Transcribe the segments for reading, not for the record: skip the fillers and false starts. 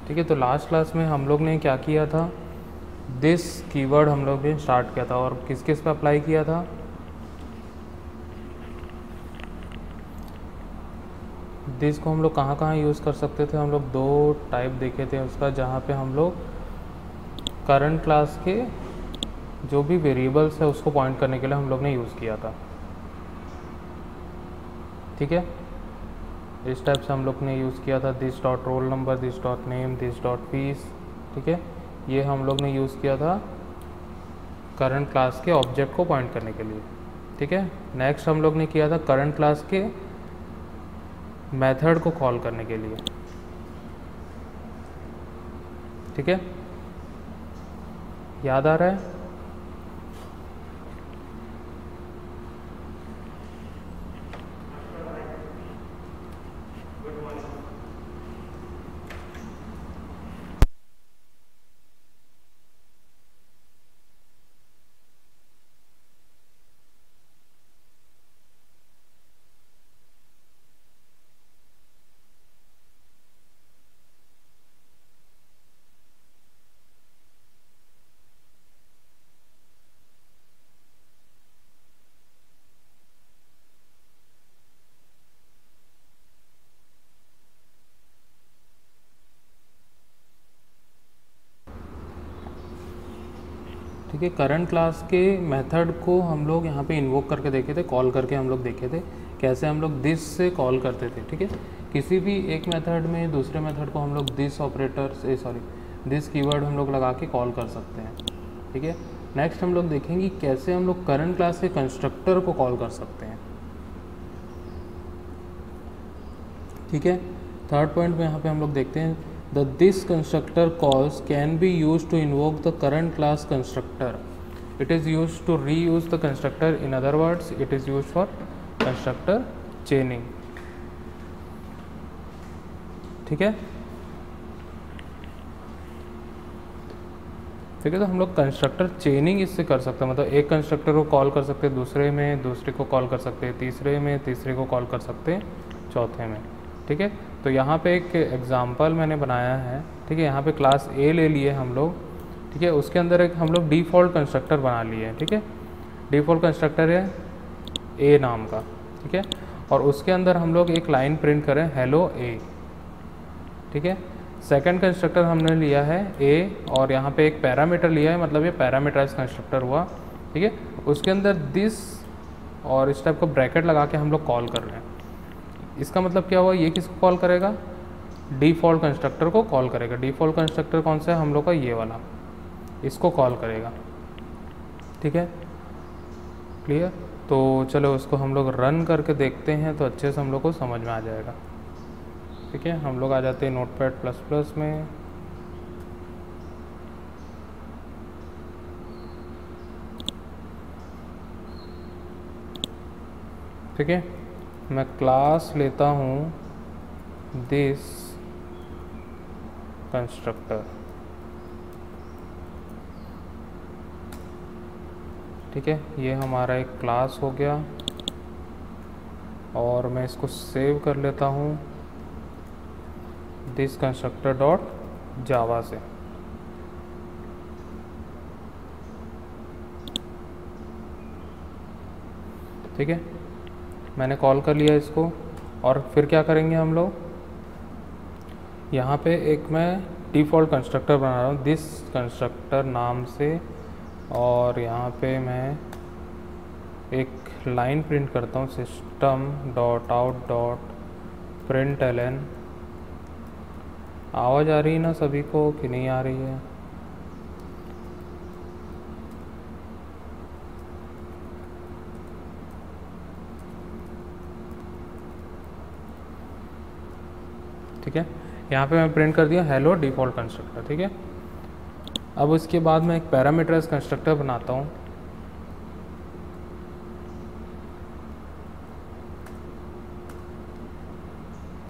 ठीक है, तो लास्ट क्लास में हम लोग ने क्या किया था, दिस कीवर्ड हम लोग ने स्टार्ट किया था और किस किस पे अप्लाई किया था, दिस को हम लोग कहाँ कहाँ यूज़ कर सकते थे। हम लोग दो टाइप देखे थे उसका, जहाँ पे हम लोग करंट क्लास के जो भी वेरिएबल्स है उसको पॉइंट करने के लिए हम लोग ने यूज़ किया था। ठीक है, इस टाइप से हम लोग ने यूज़ किया था, this dot roll number, this dot name, this dot fees. ठीक है, ये हम लोग ने यूज़ किया था करंट क्लास के ऑब्जेक्ट को पॉइंट करने के लिए। ठीक है, नेक्स्ट हम लोग ने किया था करंट क्लास के मेथड को कॉल करने के लिए। ठीक है, याद आ रहा है? ठीक है, करंट क्लास के मेथड को हम लोग यहाँ पे इन्वोक करके देखे थे, कॉल करके हम लोग देखे थे कैसे हम लोग दिस से कॉल करते थे। ठीक है, किसी भी एक मेथड में दूसरे मेथड को हम लोग दिस ऑपरेटर से दिस कीवर्ड हम लोग लगा के कॉल कर सकते हैं। ठीक है, नेक्स्ट हम लोग देखेंगे कैसे हम लोग करंट क्लास के कंस्ट्रक्टर को कॉल कर सकते हैं। ठीक है, थर्ड पॉइंट में यहाँ पे हम लोग देखते हैं the this constructor calls can be use to invoke the current class constructor. It is use to reuse the constructor, in other words it is use for constructor chaining. ठीक है, ठीक है, तो हम लोग कंस्ट्रक्टर चेनिंग इससे कर सकते हैं, मतलब एक कंस्ट्रक्टर को कॉल कर सकते हैं दूसरे में, दूसरे को कॉल कर सकते हैं तीसरे में, तीसरे को कॉल कर सकते हैं चौथे में। ठीक है, तो यहाँ पे एक एग्जांपल मैंने बनाया है। ठीक है, यहाँ पे क्लास ए ले लिए हम लोग। ठीक है, उसके अंदर एक हम लोग डिफ़ॉल्ट कंस्ट्रक्टर बना लिए हैं। ठीक है, डिफ़ॉल्ट कंस्ट्रक्टर है ए नाम का। ठीक है, और उसके अंदर हम लोग एक लाइन प्रिंट करें हेलो ए। ठीक है, सेकंड कंस्ट्रक्टर हमने लिया है ए और यहाँ पे एक पैरामीटर लिया है, मतलब ये पैरामीटराइज कंस्ट्रक्टर हुआ। ठीक है, उसके अंदर दिस और इस टाइप का ब्रैकेट लगा के हम लोग कॉल कर रहे हैं। इसका मतलब क्या हुआ, ये किसको कॉल करेगा, डिफ़ॉल्ट कंस्ट्रक्टर को कॉल करेगा। डिफ़ॉल्ट कंस्ट्रक्टर कौन सा है हम लोग का, ये वाला, इसको कॉल करेगा। ठीक है, क्लियर? तो चलो उसको हम लोग रन करके देखते हैं तो अच्छे से हम लोग को समझ में आ जाएगा। ठीक है, हम लोग आ जाते हैं नोटपैड प्लस प्लस में। ठीक है, मैं क्लास लेता हूँ दिस कंस्ट्रक्टर। ठीक है, ये हमारा एक क्लास हो गया और मैं इसको सेव कर लेता हूँ दिस कंस्ट्रक्टर डॉट जावा से। ठीक है, मैंने कॉल कर लिया इसको और फिर क्या करेंगे हम लोग, यहाँ पे एक मैं डिफ़ॉल्ट कंस्ट्रक्टर बना रहा हूँ दिस कंस्ट्रक्टर नाम से, और यहाँ पे मैं एक लाइन प्रिंट करता हूँ system dot out dot println। आवाज़ आ रही है ना सभी को कि नहीं आ रही है? ठीक है, यहाँ पे मैं प्रिंट कर दिया हेलो डिफ़ॉल्ट कंस्ट्रक्टर। ठीक है, अब इसके बाद मैं एक पैरामीटराइज कंस्ट्रक्टर बनाता हूँ।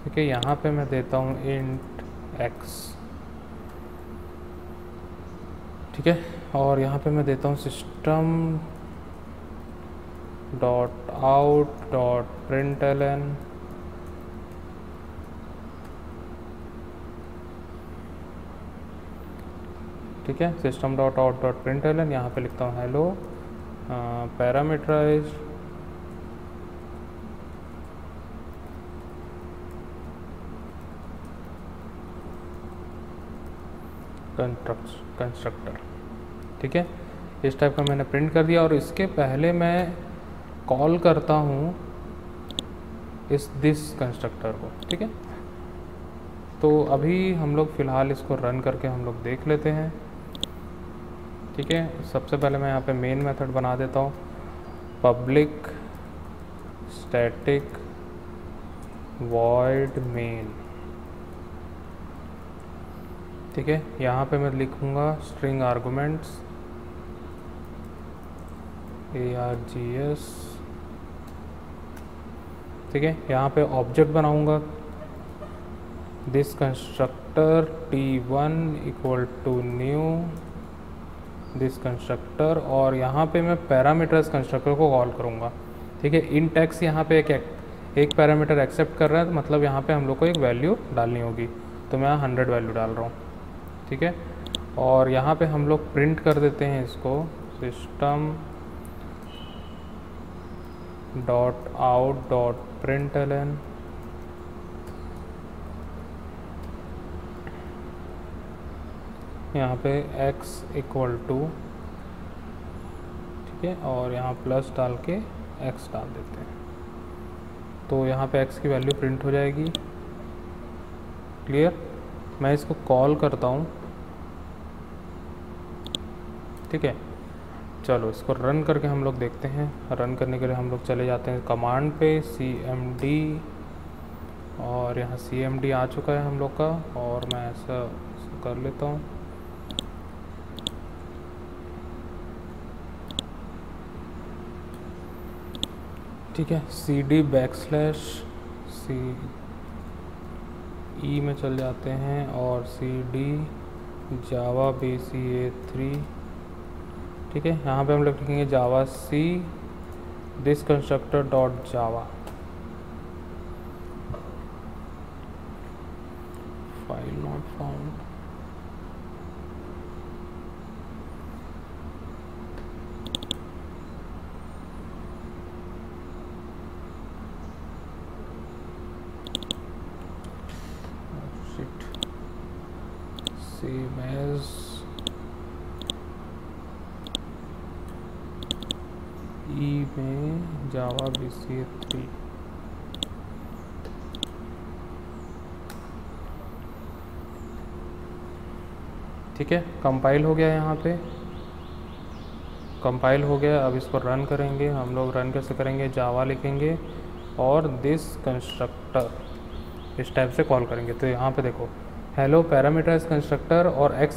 ठीक है, यहाँ पे मैं देता हूँ इंट x। ठीक है, और यहाँ पे मैं देता हूँ system dot out dot println ठीक है। System dot out dot println, यहाँ पे लिखता हूँ हेलो पैरामीटराइज कंस्ट्रक्टर, ठीक है। इस टाइप का मैंने प्रिंट कर दिया और इसके पहले मैं कॉल करता हूँ दिस कंस्ट्रक्टर को, ठीक है। तो अभी हम लोग फ़िलहाल इसको रन करके हम लोग देख लेते हैं, ठीक है। सबसे पहले मैं यहाँ पे मेन मेथड बना देता हूँ, पब्लिक स्टैटिक वॉइड मेन, ठीक है। यहाँ पे मैं लिखूँगा स्ट्रिंग आर्गुमेंट्स args, ठीक है। यहाँ पे ऑब्जेक्ट बनाऊँगा this constructor t1 equal to new this constructor, और यहाँ पे मैं पैरामीटर्स कंस्ट्रक्टर को कॉल करूँगा, ठीक है। इन टेक्स यहाँ पे एक पैरामीटर एक्सेप्ट कर रहा है, तो मतलब यहाँ पे हम लोग को एक वैल्यू डालनी होगी, तो मैं 100 वैल्यू डाल रहा हूँ, ठीक है। और यहाँ पे हम लोग प्रिंट कर देते हैं इसको system dot out dot println, यहाँ पे x इक्वल टू, ठीक है, और यहाँ प्लस डाल के x डाल देते हैं, तो यहाँ पे x की वैल्यू प्रिंट हो जाएगी। क्लियर। मैं इसको कॉल करता हूँ, ठीक है। चलो इसको रन करके हम लोग देखते हैं। रन करने के लिए हम लोग चले जाते हैं कमांड पे cmd, और यहाँ cmd आ चुका है हम लोग का, और मैं ऐसा कर लेता हूँ, ठीक है। cd \c e में चल जाते हैं और cd जावा bca3, ठीक है। यहाँ पे हम लोग लिखेंगे javac this constructor dot java, file not found, same as E में जावा bca3, ठीक है। कंपाइल हो गया, यहाँ पे कंपाइल हो गया। अब इसको रन करेंगे हम लोग। रन कैसे करेंगे, जावा लिखेंगे और दिस कंस्ट्रक्टर इस टाइप से कॉल करेंगे। तो यहाँ पे देखो हेलो पैरामीटराइज कंस्ट्रक्टर और x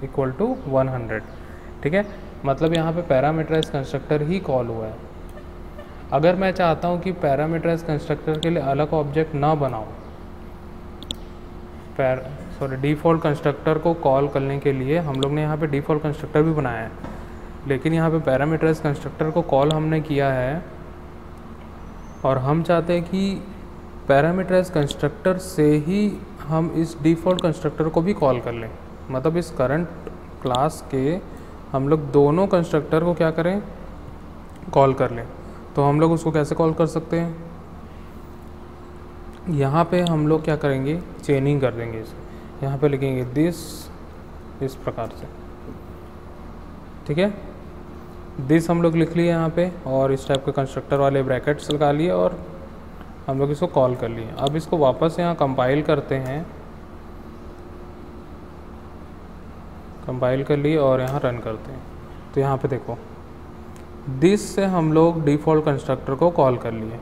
इक्वल टू 100, ठीक है। मतलब यहाँ पे पैरामीटराइज कंस्ट्रक्टर ही कॉल हुआ है। अगर मैं चाहता हूँ कि पैरामीटराइज कंस्ट्रक्टर के लिए अलग ऑब्जेक्ट ना बनाओ, डिफ़ॉल्ट कंस्ट्रक्टर को कॉल करने के लिए हम लोग ने यहाँ पे डिफ़ॉल्ट कंस्ट्रक्टर भी बनाया है, लेकिन यहाँ पे पैरामीटराइज कंस्ट्रक्टर को कॉल हमने किया है और हम चाहते हैं कि पैरामीटराइज कंस्ट्रक्टर से ही हम इस डिफ़ॉल्ट कंस्ट्रक्टर को भी कॉल कर लें। मतलब इस करंट क्लास के हम लोग दोनों कंस्ट्रक्टर को क्या करें, कॉल कर लें। तो हम लोग उसको कैसे कॉल कर सकते हैं, यहाँ पे हम लोग क्या करेंगे, चेनिंग कर देंगे इसे। यहाँ पे लिखेंगे दिस इस प्रकार से, ठीक है। दिस हम लोग लिख लिए यहाँ पे और इस टाइप के कंस्ट्रक्टर वाले ब्रैकेट्स लगा लिए और हम लोग इसको कॉल कर लिए। अब इसको वापस यहाँ कंपाइल करते हैं, कंपाइल कर लिए और यहाँ रन करते हैं। तो यहाँ पे देखो दिस से हम लोग डिफ़ॉल्ट कंस्ट्रक्टर को कॉल कर लिए,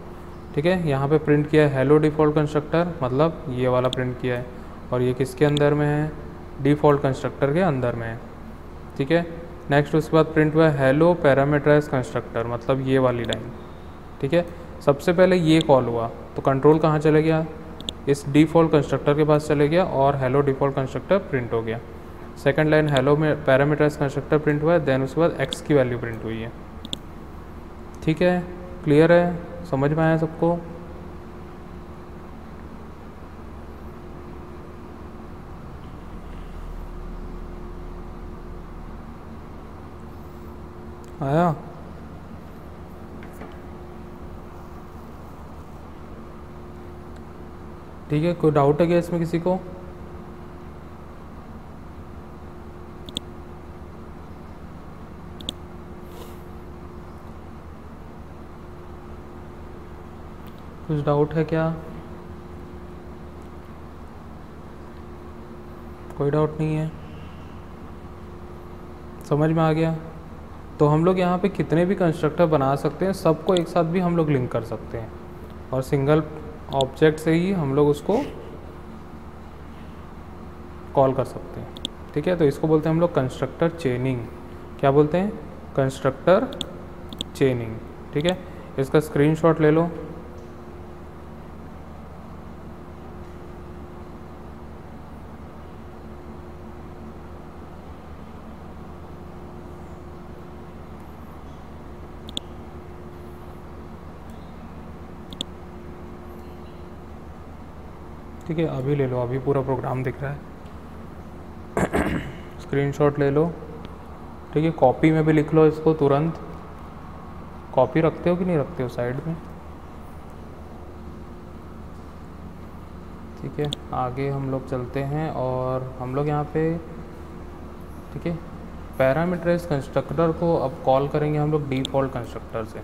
ठीक है। यहाँ पे प्रिंट किया है हेलो डिफ़ॉल्ट कंस्ट्रक्टर, मतलब ये वाला प्रिंट किया है, और ये किसके अंदर में है, डिफ़ॉल्ट कंस्ट्रक्टर के अंदर में है, ठीक है। नेक्स्ट उसके बाद प्रिंट हुआ है हेलो पैरामीटराइज कंस्ट्रक्टर, मतलब ये वाली लाइन, ठीक है। सबसे पहले ये कॉल हुआ तो कंट्रोल कहाँ चले गया, इस डिफ़ॉल्ट कंस्ट्रक्टर के पास चले गया और हेलो डिफ़ॉल्ट कंस्ट्रक्टर प्रिंट हो गया। सेकंड लाइन हेलो में पैरामीटराइज कंस्ट्रक्टर प्रिंट हुआ है, देन उसके बाद एक्स की वैल्यू प्रिंट हुई है, ठीक है। क्लियर है, समझ में आया सबको। आया? ठीक है, कोई डाउट है क्या इसमें किसी को? कुछ डाउट है क्या? कोई डाउट नहीं है, समझ में आ गया? तो हम लोग यहाँ पे कितने भी कंस्ट्रक्टर बना सकते हैं, सबको एक साथ भी हम लोग लिंक कर सकते हैं और सिंगल ऑब्जेक्ट से ही हम लोग उसको कॉल कर सकते हैं। ठीक है, तो इसको बोलते हैं हम लोग कंस्ट्रक्टर चेनिंग। क्या बोलते हैं? Constructor chaining. ठीक है, इसका स्क्रीनशॉट ले लो। ठीक है, अभी ले लो, अभी पूरा प्रोग्राम दिख रहा है। स्क्रीनशॉट ले लो। ठीक है, कॉपी में भी लिख लो इसको तुरंत। कॉपी रखते हो कि नहीं रखते हो साइड में? ठीक है, आगे हम लोग चलते हैं और हम लोग यहाँ पे, ठीक है, पैरामीटराइज कंस्ट्रक्टर को अब कॉल करेंगे हम लोग डिफ़ॉल्ट कंस्ट्रक्टर से।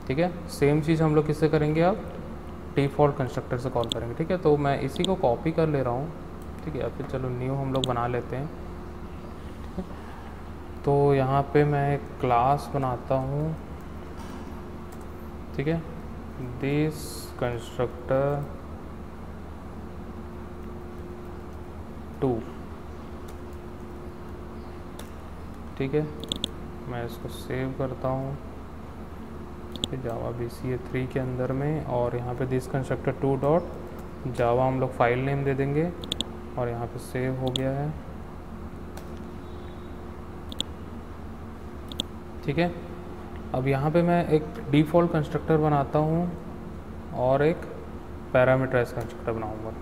ठीक है, सेम चीज़ हम लोग किससे करेंगे? अब डिफ़ॉल्ट कंस्ट्रक्टर से कॉल करेंगे। ठीक है, तो मैं इसी को कॉपी कर ले रहा हूँ। ठीक है, फिर चलो न्यू हम लोग बना लेते हैं। ठीक है, तो यहाँ पे मैं एक क्लास बनाता हूँ। ठीक है, दिस कंस्ट्रक्टर 2। ठीक है, मैं इसको सेव करता हूँ जावा BCA 3 के अंदर में, और यहाँ पे दिस कंस्ट्रक्टर 2 डॉट जावा हम लोग फाइल नेम दे देंगे और यहाँ पे सेव हो गया है। ठीक है, अब यहाँ पे मैं एक डिफ़ॉल्ट कंस्ट्रक्टर बनाता हूँ और एक पैरामीटराइज कंस्ट्रक्टर बनाऊँगा।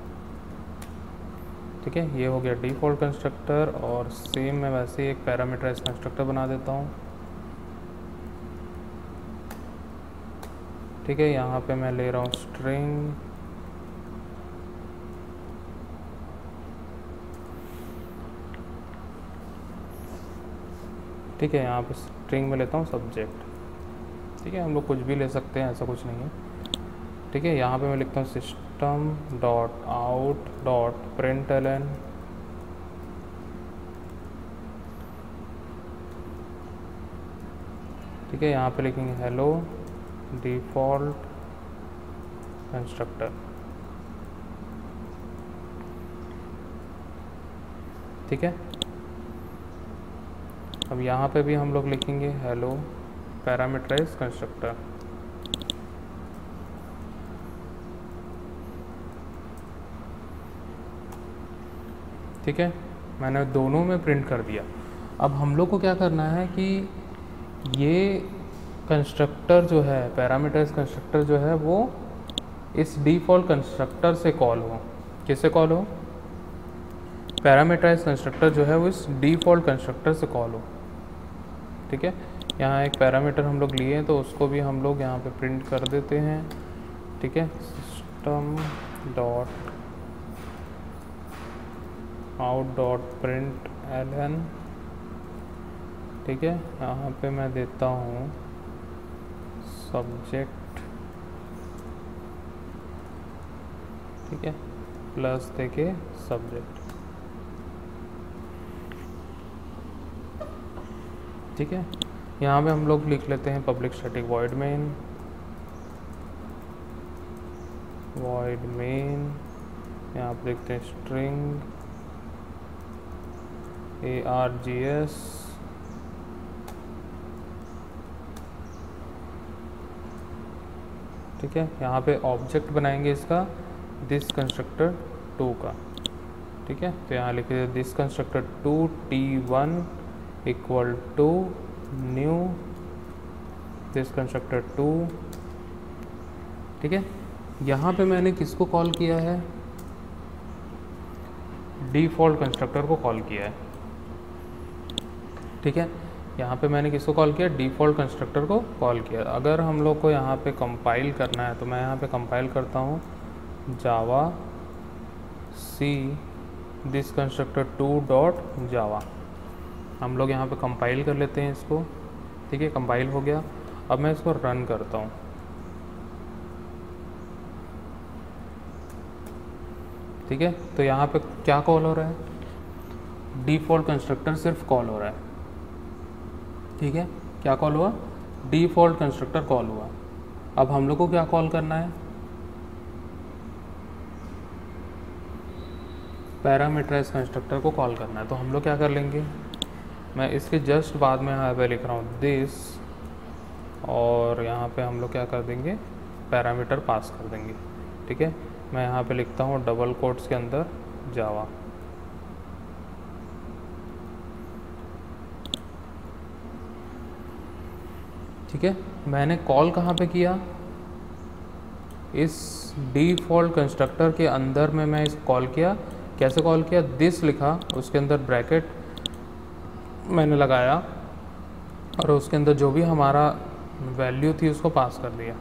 ठीक है, ये हो गया डिफ़ॉल्ट कंस्ट्रक्टर, और सेम मैं वैसे ही एक पैरामीटराइज कंस्ट्रक्टर बना देता हूँ। ठीक है, यहाँ पे मैं ले रहा हूँ स्ट्रिंग, ठीक है, यहाँ पे स्ट्रिंग में लेता हूँ सब्जेक्ट। ठीक है, हम लोग कुछ भी ले सकते हैं, ऐसा कुछ नहीं है। ठीक है, यहाँ पे मैं लिखता हूँ system dot out dot println। ठीक है, यहाँ पे लिखेंगे हेलो डिफ़ॉल्ट कंस्ट्रक्टर। ठीक है, अब यहाँ पे भी हम लोग लिखेंगे हेलो पैरामीटराइज कंस्ट्रक्टर। ठीक है, मैंने दोनों में प्रिंट कर दिया। अब हम लोग को क्या करना है कि ये कंस्ट्रक्टर जो है, पैरामीटराइज कंस्ट्रक्टर जो है, वो इस डिफ़ॉल्ट कंस्ट्रक्टर से कॉल हो। किससे कॉल हो? पैरामीटराइज कंस्ट्रक्टर जो है वो इस डिफ़ॉल्ट कंस्ट्रक्टर से कॉल हो। ठीक है, यहाँ एक पैरामीटर हम लोग लिए हैं तो उसको भी हम लोग यहाँ पे प्रिंट कर देते हैं। ठीक है, system dot out dot println। ठीक है, यहाँ पे मैं देता हूँ सब्जेक्ट। ठीक है, प्लस देके सब्जेक्ट। ठीक है, यहाँ पे हम लोग लिख लेते हैं पब्लिक स्टैटिक वॉइड मेन, यहाँ पे देखते हैं स्ट्रिंग args। ठीक है, यहाँ पे ऑब्जेक्ट बनाएंगे इसका दिस कंस्ट्रक्टर 2 का। ठीक है, तो यहाँ लिखिए this constructor 2 t1 equal to new this constructor 2। ठीक है, यहाँ पे मैंने किसको कॉल किया है? डिफ़ॉल्ट कंस्ट्रक्टर को कॉल किया है। ठीक है, यहाँ पे मैंने किसको कॉल किया, डिफ़ॉल्ट कंस्ट्रक्टर को कॉल किया। अगर हम लोग को यहाँ पे कंपाइल करना है तो मैं यहाँ पे कंपाइल करता हूँ जावा सी दिस कंस्ट्रक्टर 2.java। हम लोग यहाँ पे कंपाइल कर लेते हैं इसको, ठीक है, कंपाइल हो गया। अब मैं इसको रन करता हूँ, ठीक है। तो यहाँ पे क्या कॉल हो रहा है, डिफ़ॉल्ट कंस्ट्रक्टर सिर्फ कॉल हो रहा है, ठीक है। क्या कॉल हुआ, डिफ़ॉल्ट कंस्ट्रक्टर कॉल हुआ। अब हम लोग को क्या कॉल करना है, पैरामीटराइज कंस्ट्रक्टर को कॉल करना है। तो हम लोग क्या कर लेंगे, मैं इसके जस्ट बाद में यहाँ पे लिख रहा हूँ दिस, और यहाँ पे हम लोग क्या कर देंगे, पैरामीटर पास कर देंगे, ठीक है। मैं यहाँ पे लिखता हूँ डबल कोट्स के अंदर जावा, ठीक है। मैंने कॉल कहाँ पे किया, इस डिफ़ॉल्ट कंस्ट्रक्टर के अंदर में मैं इसको कॉल किया। कैसे कॉल किया, दिस लिखा, उसके अंदर ब्रैकेट मैंने लगाया और उसके अंदर जो भी हमारा वैल्यू थी उसको पास कर दिया,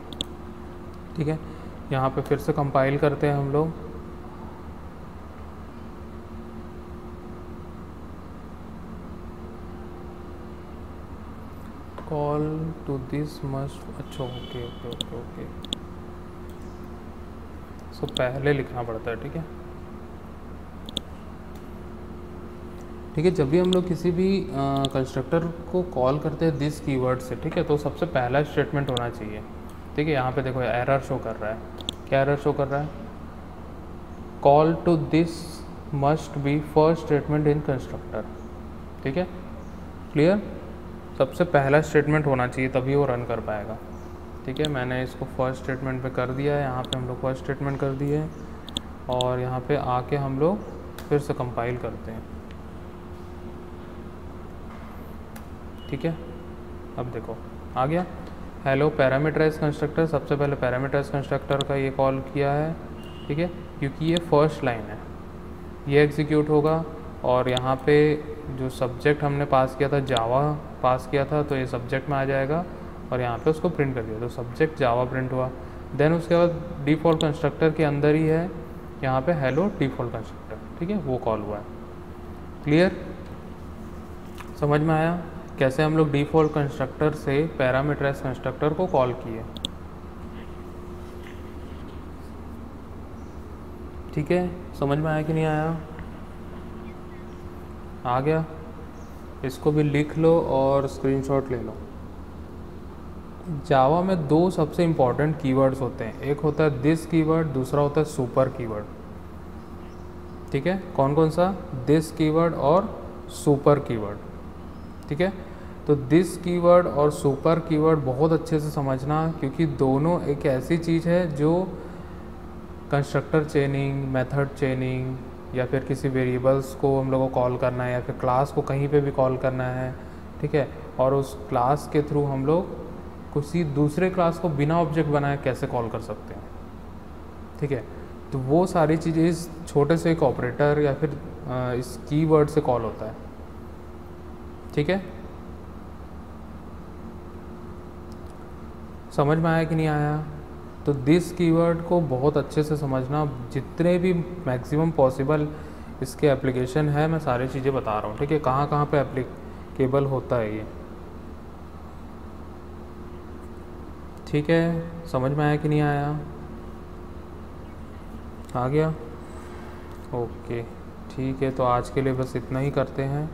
ठीक है। यहाँ पे फिर से कंपाइल करते हैं हम लोग, कॉल टू दिस मस्ट, अच्छा ओके ओके ओके ओके, इसको पहले लिखना पड़ता है, ठीक है, ठीक है। जब भी हम लोग किसी भी कंस्ट्रक्टर को कॉल करते हैं दिस कीवर्ड से, ठीक है, तो सबसे पहला स्टेटमेंट होना चाहिए, ठीक है। यहाँ पे देखो एरर शो कर रहा है, क्या एरर शो कर रहा है, call to this must be first statement in constructor, ठीक है, क्लियर। सबसे पहला स्टेटमेंट होना चाहिए तभी वो रन कर पाएगा, ठीक है। मैंने इसको फर्स्ट स्टेटमेंट पे कर दिया है, यहाँ पे हम लोग फर्स्ट स्टेटमेंट कर दिए है, और यहाँ पे आके हम लोग फिर से कंपाइल करते हैं, ठीक है। अब देखो आ गया, हेलो पैरामीटराइज कंस्ट्रक्टर। सबसे पहले पैरामीटराइज कंस्ट्रक्टर का ये कॉल किया है, ठीक है, क्योंकि ये फर्स्ट लाइन है, ये एग्जीक्यूट होगा। और यहाँ पे जो सब्जेक्ट हमने पास किया था, जावा पास किया था, तो ये सब्जेक्ट में आ जाएगा और यहाँ पे उसको प्रिंट कर दिया, तो सब्जेक्ट जावा प्रिंट हुआ। देन उसके बाद डिफ़ॉल्ट कंस्ट्रक्टर के अंदर ही है यहाँ पे हेलो डिफ़ॉल्ट कंस्ट्रक्टर, ठीक है, वो कॉल हुआ है। क्लियर, समझ में आया कैसे हम लोग डिफ़ॉल्ट कंस्ट्रक्टर से पैरामीटराइज कंस्ट्रक्टर को कॉल किए, ठीक है। समझ में आया कि नहीं आया, आ गया। इसको भी लिख लो और स्क्रीनशॉट ले लो। जावा में दो सबसे इम्पॉर्टेंट कीवर्ड्स होते हैं, एक होता है दिस कीवर्ड, दूसरा होता है सुपर कीवर्ड, ठीक है। कौन कौन सा, दिस कीवर्ड और सुपर कीवर्ड, ठीक है। तो दिस कीवर्ड और सुपर कीवर्ड बहुत अच्छे से समझना, क्योंकि दोनों एक ऐसी चीज़ है जो कंस्ट्रक्टर चेनिंग, मेथड चेनिंग, या फिर किसी वेरिएबल्स को हम लोग को कॉल करना है, या फिर क्लास को कहीं पे भी कॉल करना है, ठीक है, और उस क्लास के थ्रू हम लोग किसी दूसरे क्लास को बिना ऑब्जेक्ट बनाए कैसे कॉल कर सकते हैं, ठीक है। तो वो सारी चीज़ें इस छोटे से एक ऑपरेटर या फिर इस कीवर्ड से कॉल होता है, ठीक है। समझ में आया कि नहीं आया। तो दिस कीवर्ड को बहुत अच्छे से समझना, जितने भी मैक्सिमम पॉसिबल इसके एप्लीकेशन है मैं सारी चीज़ें बता रहा हूँ, ठीक है, कहाँ कहाँ पे एप्लीकेबल होता है ये, ठीक है। समझ में आया कि नहीं आया, आ गया, ओके, ठीक है। तो आज के लिए बस इतना ही करते हैं।